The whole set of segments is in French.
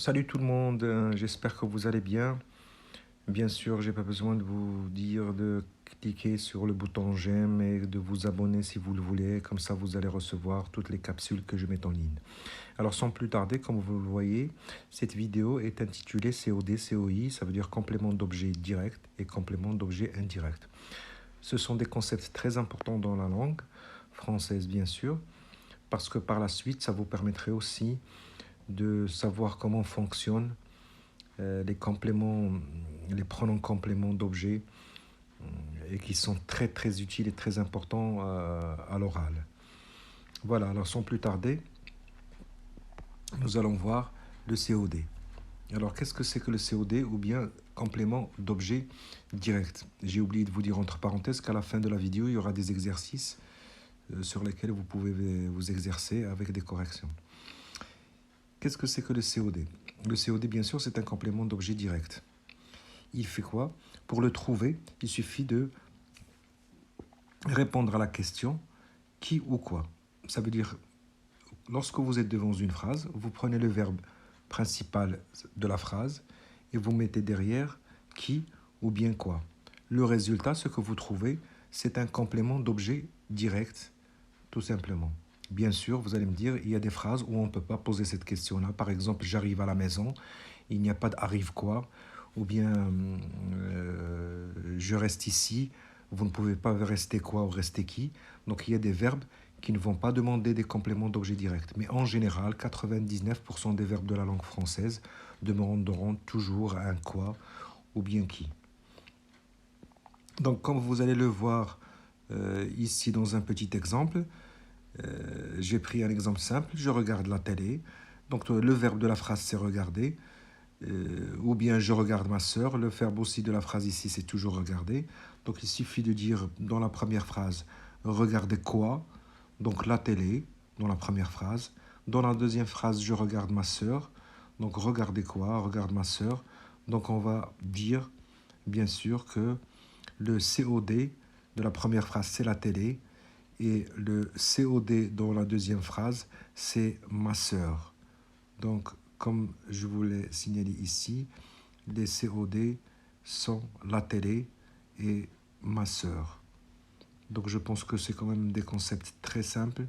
Salut tout le monde, j'espère que vous allez bien. Bien sûr, j'ai pas besoin de vous dire de cliquer sur le bouton j'aime et de vous abonner si vous le voulez, comme ça vous allez recevoir toutes les capsules que je mets en ligne. Alors sans plus tarder, comme vous le voyez, cette vidéo est intitulée COD, COI, ça veut dire complément d'objet direct et complément d'objet indirect. Ce sont des concepts très importants dans la langue française bien sûr, parce que par la suite ça vous permettrait aussi de savoir comment fonctionnent les compléments, les pronoms compléments d'objets et qui sont très très utiles et très importants à l'oral. Voilà, alors sans plus tarder, nous allons voir le COD. Alors qu'est-ce que c'est que le COD ou bien complément d'objet direct? J'ai oublié de vous dire entre parenthèses qu'à la fin de la vidéo, il y aura des exercices sur lesquels vous pouvez vous exercer avec des corrections. Qu'est-ce que c'est que le COD? Le COD, bien sûr, c'est un complément d'objet direct. Il fait quoi? Pour le trouver, il suffit de répondre à la question qui ou quoi. Ça veut dire, lorsque vous êtes devant une phrase, vous prenez le verbe principal de la phrase et vous mettez derrière qui ou bien quoi. Le résultat, ce que vous trouvez, c'est un complément d'objet direct, tout simplement. Bien sûr, vous allez me dire, il y a des phrases où on ne peut pas poser cette question-là. Par exemple, j'arrive à la maison, il n'y a pas d'arrive quoi, ou bien je reste ici, vous ne pouvez pas rester quoi ou rester qui. Donc il y a des verbes qui ne vont pas demander des compléments d'objet direct. Mais en général, 99% des verbes de la langue française demanderont toujours un quoi ou bien qui. Donc comme vous allez le voir ici dans un petit exemple, j'ai pris un exemple simple, je regarde la télé. Donc le verbe de la phrase c'est regarder. Ou bien je regarde ma sœur. Le verbe aussi de la phrase ici, c'est toujours regarder. Donc il suffit de dire dans la première phrase, regardez quoi? Donc la télé, dans la première phrase. Dans la deuxième phrase, je regarde ma sœur. Donc regardez quoi? Regarde ma sœur. Donc on va dire, bien sûr, que le COD de la première phrase, c'est la télé. Et le COD dans la deuxième phrase, c'est ma sœur. Donc, comme je vous l'ai signalé ici, les COD sont la télé et ma sœur. Donc, je pense que c'est quand même des concepts très simples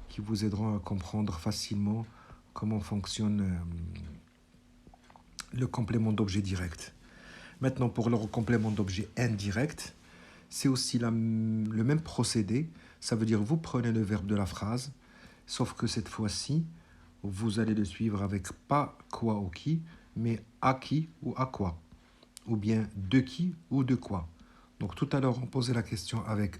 qui vous aideront à comprendre facilement comment fonctionne le complément d'objet direct. Maintenant, pour le complément d'objet indirect, c'est aussi le même procédé. Ça veut dire vous prenez le verbe de la phrase, sauf que cette fois-ci, vous allez le suivre avec pas quoi ou qui, mais à qui ou à quoi, ou bien de qui ou de quoi. Donc tout à l'heure, on posait la question avec,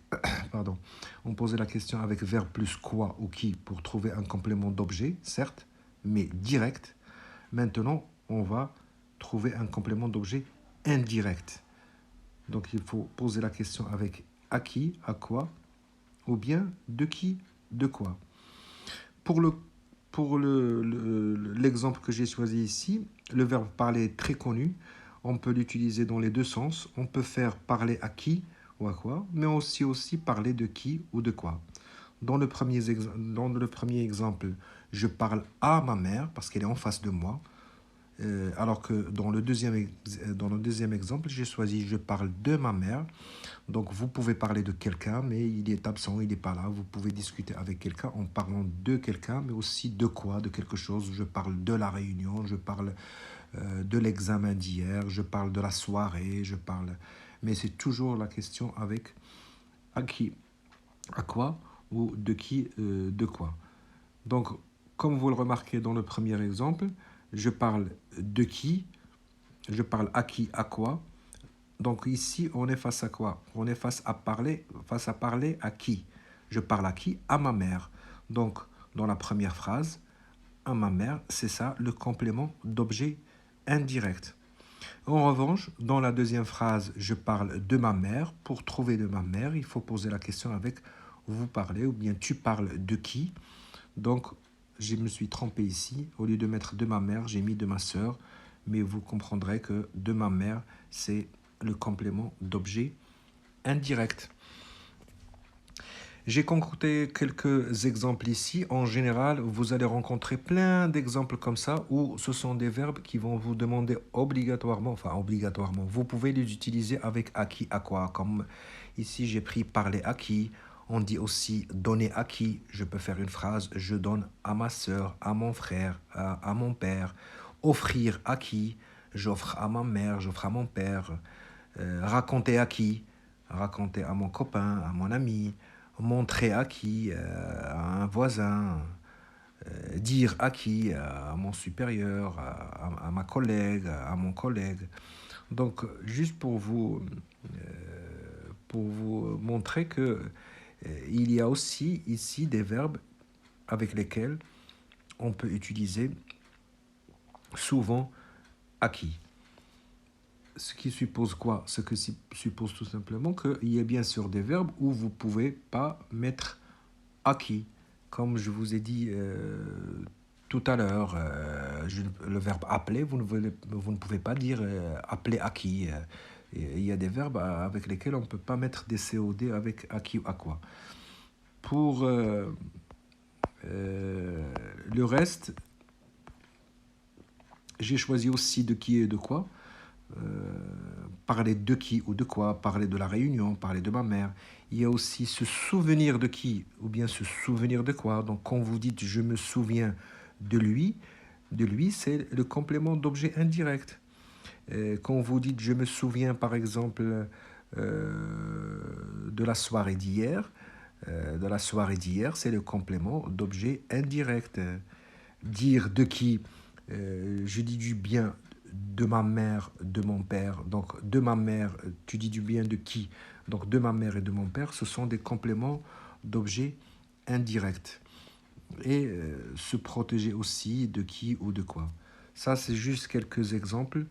pardon, on posait la question avec verbe plus quoi ou qui pour trouver un complément d'objet, certes, mais direct. Maintenant, on va trouver un complément d'objet indirect. Donc il faut poser la question avec à qui, à quoi, ou bien de qui, de quoi. Pour le l'exemple que j'ai choisi ici, le verbe parler est très connu. On peut l'utiliser dans les deux sens. On peut faire parler à qui ou à quoi, mais aussi parler de qui ou de quoi. Dans le premier exemple, je parle à ma mère parce qu'elle est en face de moi. Alors que dans le deuxième exemple, j'ai choisi je parle de ma mère. Donc vous pouvez parler de quelqu'un, mais il est absent, il n'est pas là. Vous pouvez discuter avec quelqu'un en parlant de quelqu'un, mais aussi de quoi, de quelque chose. Je parle de la réunion, je parle de l'examen d'hier, je parle de la soirée, je parle... Mais c'est toujours la question avec à qui, à quoi, ou de qui, de quoi. Donc, comme vous le remarquez dans le premier exemple, je parle de qui, je parle à qui, à quoi. Donc ici, on est face à quoi? On est face à parler à qui? Je parle à qui? À ma mère. Donc, dans la première phrase, à ma mère, c'est ça le complément d'objet indirect. En revanche, dans la deuxième phrase, je parle de ma mère. Pour trouver de ma mère, il faut poser la question avec vous parlez ou bien tu parles de qui? Donc, je me suis trompé ici. Au lieu de mettre de ma mère, j'ai mis de ma sœur. Mais vous comprendrez que de ma mère, c'est le complément d'objet indirect. J'ai concocté quelques exemples ici. En général, vous allez rencontrer plein d'exemples comme ça où ce sont des verbes qui vont vous demander obligatoirement, enfin obligatoirement, vous pouvez les utiliser avec à qui, à quoi. Comme ici, j'ai pris parler à qui. On dit aussi donner à qui. Je peux faire une phrase, je donne à ma sœur, à mon frère, à mon père. Offrir à qui, j'offre à ma mère, j'offre à mon père. Raconter à qui, raconter à mon copain, à mon ami. Montrer à qui, à un voisin. Dire à qui, à mon supérieur, à ma collègue, à mon collègue. Donc, juste pour vous montrer que il y a aussi ici des verbes avec lesquels on peut utiliser souvent acquis. Ce qui suppose quoi? Ce qui suppose tout simplement qu'il y a bien sûr des verbes où vous ne pouvez pas mettre acquis. Comme je vous ai dit tout à l'heure, le verbe appeler, vous ne pouvez pas dire appeler acquis. Il y a des verbes avec lesquels on ne peut pas mettre des COD avec acquis ou à quoi. Pour le reste, j'ai choisi aussi de qui et de quoi. Parler de qui ou de quoi, parler de la réunion, parler de ma mère. Il y a aussi se souvenir de qui ou bien se souvenir de quoi. Donc quand vous dites je me souviens de lui c'est le complément d'objet indirect. Quand vous dites je me souviens par exemple de la soirée d'hier, c'est le complément d'objet indirect. Dire de qui, je dis du bien de ma mère, de mon père. Donc de ma mère, tu dis du bien de qui? Donc de ma mère et de mon père, ce sont des compléments d'objets indirects. Et se protéger aussi de qui ou de quoi. Ça, c'est juste quelques exemples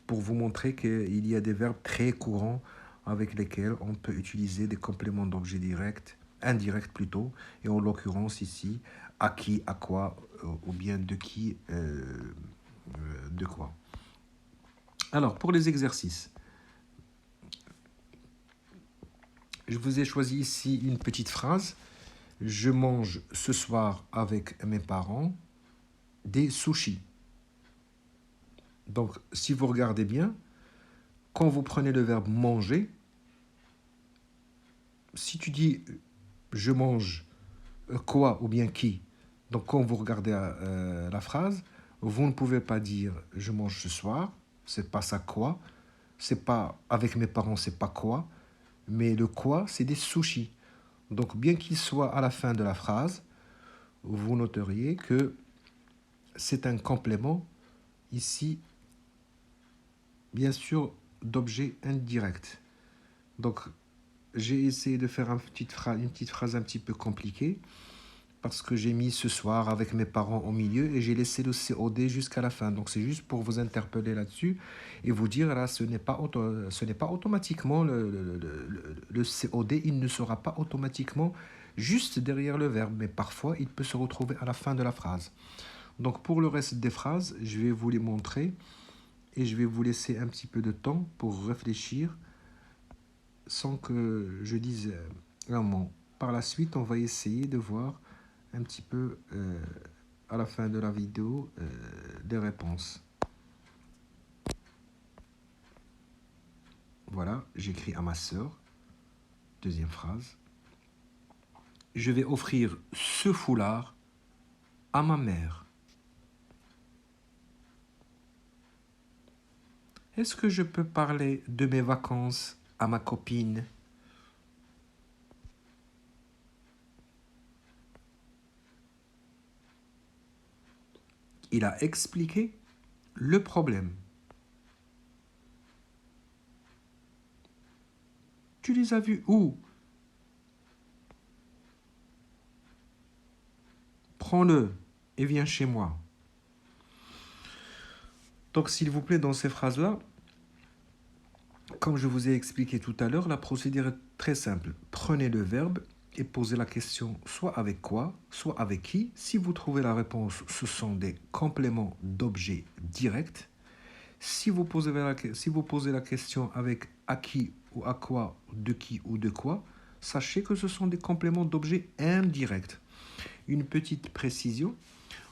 pour vous montrer qu'il y a des verbes très courants avec lesquels on peut utiliser des compléments d'objets directs, indirects plutôt, et en l'occurrence ici, à qui, à quoi, ou bien de qui, de quoi. Alors, pour les exercices, je vous ai choisi ici une petite phrase. Je mange ce soir avec mes parents des sushis. Donc, si vous regardez bien, quand vous prenez le verbe manger, si tu dis je mange quoi ou bien qui, donc quand vous regardez la phrase, vous ne pouvez pas dire je mange ce soir, c'est pas ça quoi, c'est pas avec mes parents, c'est pas quoi, mais le quoi, c'est des sushis. Donc bien qu'il soit à la fin de la phrase, vous noteriez que c'est un complément ici, bien sûr, d'objet indirect. Donc j'ai essayé de faire une petite phrase un petit peu compliquée parce que j'ai mis ce soir avec mes parents au milieu et j'ai laissé le COD jusqu'à la fin. Donc c'est juste pour vous interpeller là-dessus et vous dire là, ce n'est pas automatiquement le COD, il ne sera pas automatiquement juste derrière le verbe, mais parfois il peut se retrouver à la fin de la phrase. Donc pour le reste des phrases, je vais vous les montrer et je vais vous laisser un petit peu de temps pour réfléchir sans que je dise un mot. Par la suite, on va essayer de voir un petit peu à la fin de la vidéo des réponses. Voilà, j'écris à ma sœur. Deuxième phrase. Je vais offrir ce foulard à ma mère. Est-ce que je peux parler de mes vacances à ma copine? Il a expliqué le problème. Tu les as vus où? Prends-le et viens chez moi. Donc, s'il vous plaît, dans ces phrases-là, comme je vous ai expliqué tout à l'heure, la procédure est très simple. Prenez le verbe et posez la question soit avec quoi, soit avec qui. Si vous trouvez la réponse, ce sont des compléments d'objets directs. Si vous posez la question avec à qui ou à quoi, de qui ou de quoi, sachez que ce sont des compléments d'objet indirects. Une petite précision,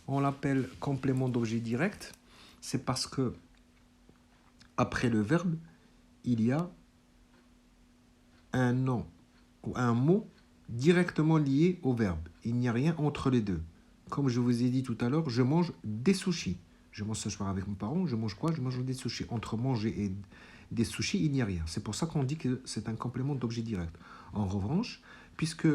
on l'appelle complément d'objet direct, c'est parce que après le verbe, il y a un nom ou un mot directement lié au verbe. Il n'y a rien entre les deux. Comme je vous ai dit tout à l'heure, je mange des sushis. Je mange ce soir avec mes parents, je mange quoi? Je mange des sushis. Entre manger et des sushis, il n'y a rien. C'est pour ça qu'on dit que c'est un complément d'objet direct. En revanche, puisque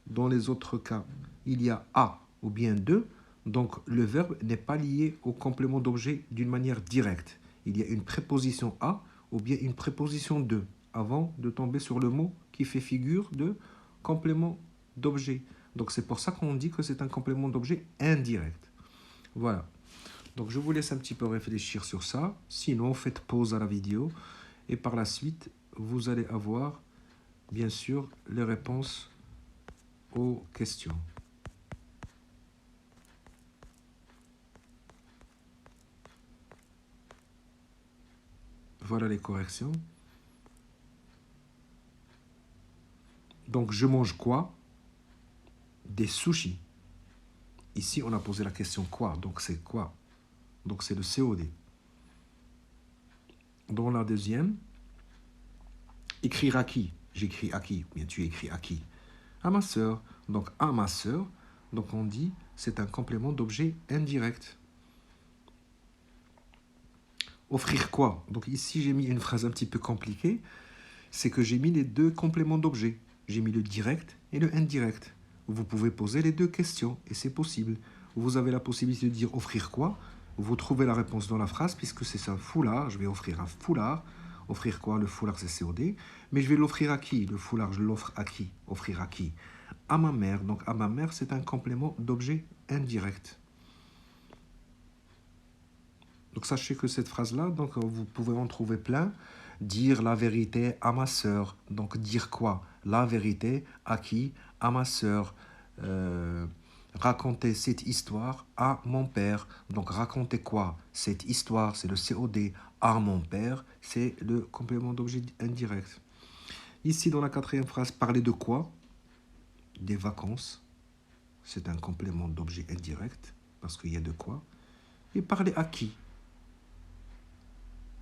dans les autres cas, il y a à ou bien de, donc le verbe n'est pas lié au complément d'objet d'une manière directe. Il y a une préposition à ou bien une préposition de avant de tomber sur le mot qui fait figure de complément d'objet. Donc c'est pour ça qu'on dit que c'est un complément d'objet indirect. Voilà. Donc je vous laisse un petit peu réfléchir sur ça. Sinon, faites pause à la vidéo et par la suite, vous allez avoir bien sûr les réponses aux questions. Voilà les corrections. Donc je mange quoi? Des sushis. Ici, on a posé la question quoi? Donc c'est quoi? Donc c'est le COD. Dans la deuxième, écrire à qui? J'écris à qui? Bien, tu écris à qui? À ma sœur. Donc à ma sœur. Donc on dit c'est un complément d'objet indirect. Offrir quoi? Donc ici j'ai mis une phrase un petit peu compliquée. C'est que j'ai mis les deux compléments d'objet. J'ai mis le direct et le indirect. Vous pouvez poser les deux questions et c'est possible. Vous avez la possibilité de dire offrir quoi? Vous trouvez la réponse dans la phrase puisque c'est un foulard. Je vais offrir un foulard. Offrir quoi? Le foulard c'est COD. Mais je vais l'offrir à qui? Le foulard je l'offre à qui? Offrir à qui? À ma mère. Donc à ma mère c'est un complément d'objet indirect. Donc sachez que cette phrase-là, donc vous pouvez en trouver plein. Dire la vérité à ma sœur. Donc dire quoi? La vérité à qui? À ma sœur. Raconter cette histoire à mon père. Donc raconter quoi? Cette histoire, c'est le COD. À mon père, c'est le complément d'objet indirect. Ici, dans la quatrième phrase, parler de quoi? Des vacances. C'est un complément d'objet indirect parce qu'il y a de quoi. Et parler à qui?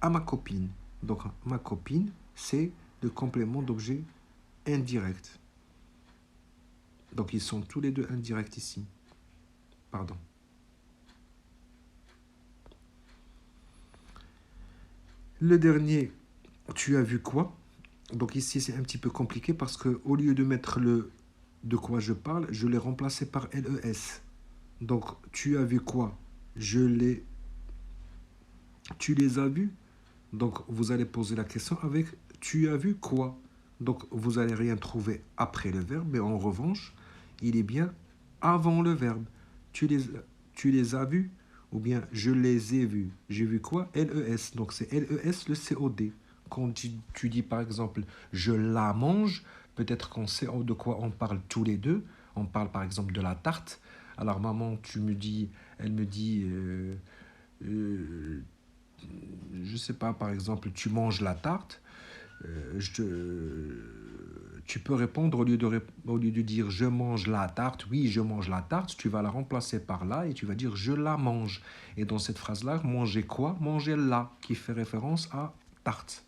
À ma copine. Donc ma copine, c'est le complément d'objet indirect. Donc ils sont tous les deux indirects ici. Pardon. Le dernier, tu as vu quoi? Donc ici c'est un petit peu compliqué parce que au lieu de mettre le de quoi je parle, je l'ai remplacé par LES. Donc tu as vu quoi? Je l'ai. Tu les as vus? Donc vous allez poser la question avec tu as vu quoi? Donc vous n'allez rien trouver après le verbe, mais en revanche, il est bien avant le verbe. Tu les, tu les as vus ou bien je les ai vus. J'ai vu quoi? LES. Donc c'est LES le COD. Quand tu dis par exemple je la mange, peut-être qu'on sait de quoi on parle tous les deux. On parle par exemple de la tarte. Alors maman, elle me dit, euh, je sais pas, par exemple, tu manges la tarte, tu peux répondre au lieu de dire je mange la tarte, oui, je mange la tarte, tu vas la remplacer par là et tu vas dire je la mange. Et dans cette phrase-là, manger quoi? Manger la, qui fait référence à tarte.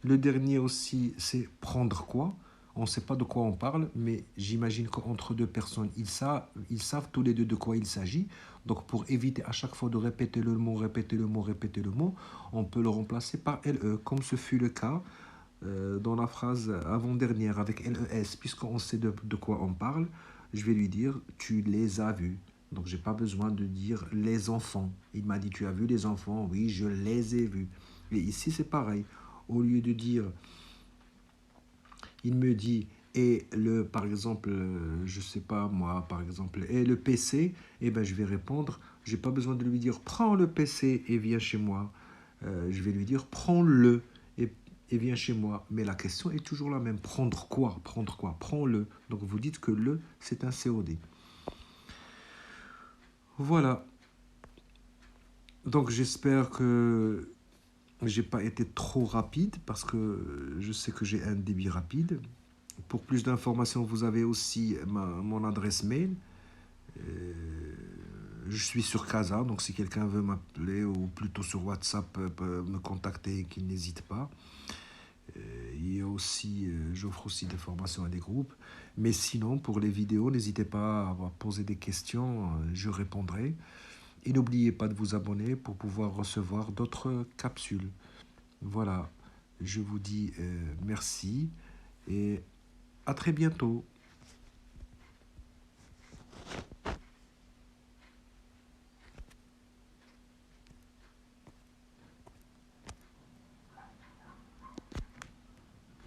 Le dernier aussi, c'est prendre quoi? On ne sait pas de quoi on parle, mais j'imagine qu'entre deux personnes, ils savent tous les deux de quoi il s'agit. Donc pour éviter à chaque fois de répéter le mot, répéter le mot, répéter le mot, on peut le remplacer par LE, comme ce fut le cas dans la phrase avant-dernière avec LES. Puisqu'on sait de quoi on parle, je vais lui dire tu les as vus. Donc j'ai pas besoin de dire les enfants. Il m'a dit tu as vu les enfants? Oui, je les ai vus. Et ici c'est pareil. Au lieu de dire il me dit et le par exemple je sais pas moi par exemple et le PC, eh ben je vais répondre, j'ai pas besoin de lui dire prends le PC et viens chez moi. Je vais lui dire prends-le et viens chez moi, mais la question est toujours la même, prendre quoi? Prendre quoi? Prends-le. Donc vous dites que le c'est un COD. Voilà, donc j'espère que j'ai pas été trop rapide parce que je sais que j'ai un débit rapide. Pour plus d'informations, vous avez aussi mon adresse mail. Je suis sur Casa, donc si quelqu'un veut m'appeler ou plutôt sur WhatsApp, peut me contacter, qu'il n'hésite pas. Il y a aussi, j'offre aussi des formations à des groupes. Mais sinon, pour les vidéos, n'hésitez pas à poser des questions, je répondrai. Et n'oubliez pas de vous abonner pour pouvoir recevoir d'autres capsules. Voilà, je vous dis merci et à très bientôt.